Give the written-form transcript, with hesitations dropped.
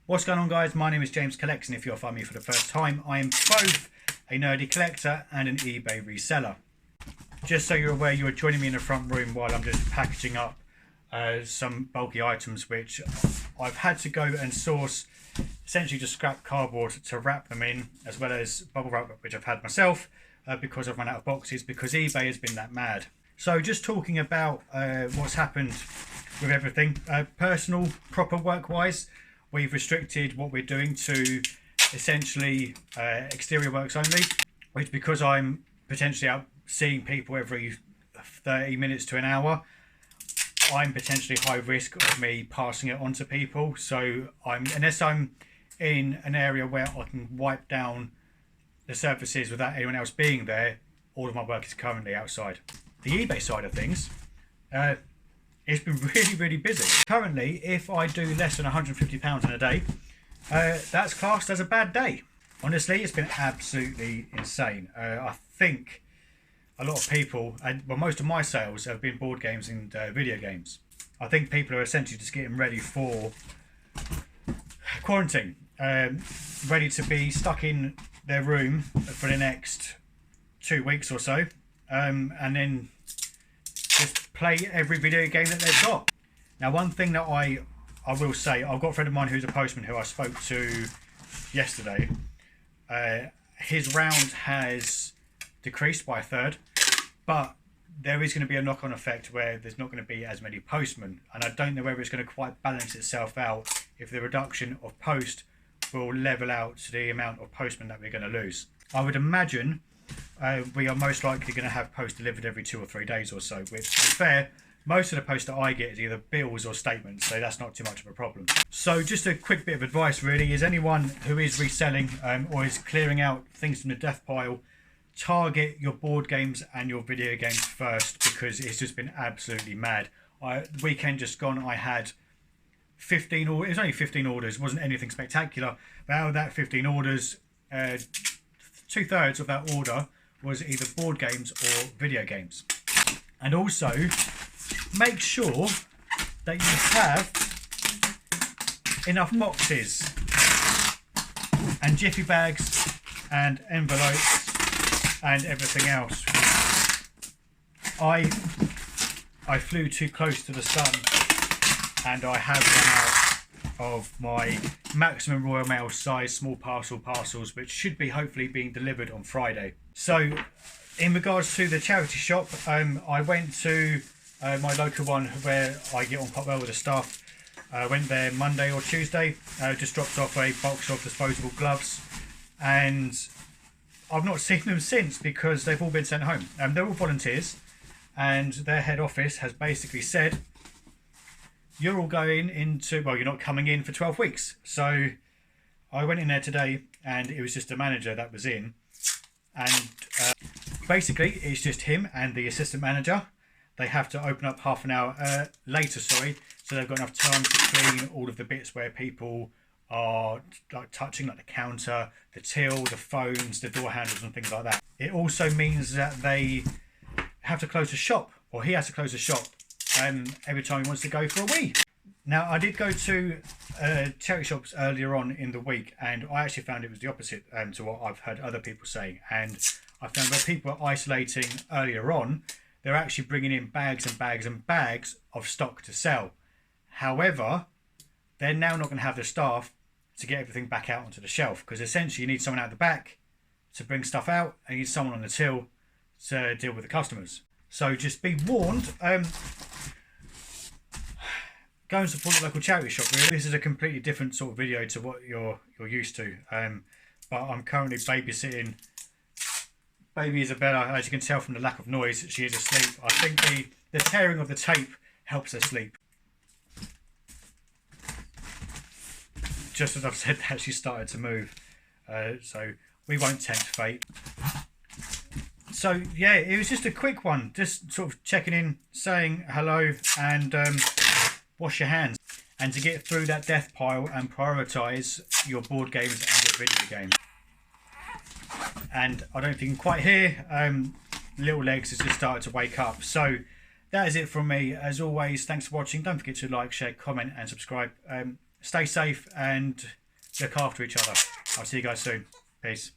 What's going on, guys? My name is James Collects, and if you're following me for the first time, I am both a nerdy collector and an eBay reseller. Just so you're aware, you are joining me in the front room while I'm just packaging up some bulky items which I've had to go and source, essentially just scrap cardboard to wrap them in, as well as bubble wrap which I've had myself because I've run out of boxes because eBay has been that mad. So just talking about what's happened with everything, personal, proper work-wise, we've restricted what we're doing to essentially exterior works only, which because I'm potentially out seeing people every 30 minutes to an hour, I'm potentially high risk of me passing it on to people. So unless I'm in an area where I can wipe down the surfaces without anyone else being there, all of my work is currently outside. The eBay side of things, it's been really busy. Currently, if I do less than £150 in a day, that's classed as a bad day. Honestly, it's been absolutely insane. I think a lot of people, well, most of my sales have been board games and video games. I think people are essentially just getting ready for quarantine, ready to be stuck in their room for the next 2 weeks or so, and then just play every video game that they've got. Now, one thing that I will say, I've got a friend of mine who's a postman who I spoke to yesterday. His round has decreased by a third, but there is going to be a knock-on effect where there's not going to be as many postmen, and I don't know whether it's going to quite balance itself out if the reduction of post will level out to the amount of postmen that we're going to lose. I would imagine we are most likely going to have post delivered every 2 or 3 days or so, which, to be fair, most of the post that I get is either bills or statements, so that's not too much of a problem. So just a quick bit of advice really is anyone who is reselling or is clearing out things from the death pile, target your board games and your video games first, because it's just been absolutely mad. The weekend just gone, I had 15 orders. It was only 15 orders, it wasn't anything spectacular, but out of that 15 orders, 2/3 of that order was either board games or video games. And also make sure that you have enough boxes and jiffy bags and envelopes and everything else. I flew too close to the sun and I have run out of my maximum Royal Mail size small parcels, which should be hopefully being delivered on Friday. So in regards to the charity shop, I went to my local one where I get on quite well with the staff. I went there Monday or Tuesday, just dropped off a box of disposable gloves, and I've not seen them since because they've all been sent home. They're all volunteers, and their head office has basically said, you're all going into, well, you're not coming in for 12 weeks. So I went in there today and it was just a manager that was in, and basically it's just him and the assistant manager. They have to open up half an hour later, so they've got enough time to clean all of the bits where people are like touching, like the counter, the till, the phones, the door handles and things like that. It also means that they have to close the shop, or he has to close the shop every time he wants to go for a wee. Now, I did go to charity shops earlier on in the week, and I actually found it was the opposite to what I've heard other people saying. And I found where people are isolating earlier on, they're actually bringing in bags and bags and bags of stock to sell. However, they're now not going to have the staff to get everything back out onto the shelf, because essentially you need someone out the back to bring stuff out and you need someone on the till to deal with the customers. So just be warned, go and support the local charity shop. Really, this is a completely different sort of video to what you're used to. But I'm currently babysitting baby Isabella. As you can tell from the lack of noise, she is asleep. I think the tearing of the tape helps her sleep. Just as I've said that, she started to move. So we won't tempt fate. So yeah, it was just a quick one, just sort of checking in, saying hello, and wash your hands, and to get through that death pile and prioritise your board games and your video games. And I don't think you can quite hear, Little Legs has just started to wake up. So that is it from me. As always, thanks for watching. Don't forget to like, share, comment and subscribe. stay safe and look after each other. I'll see you guys soon. Peace.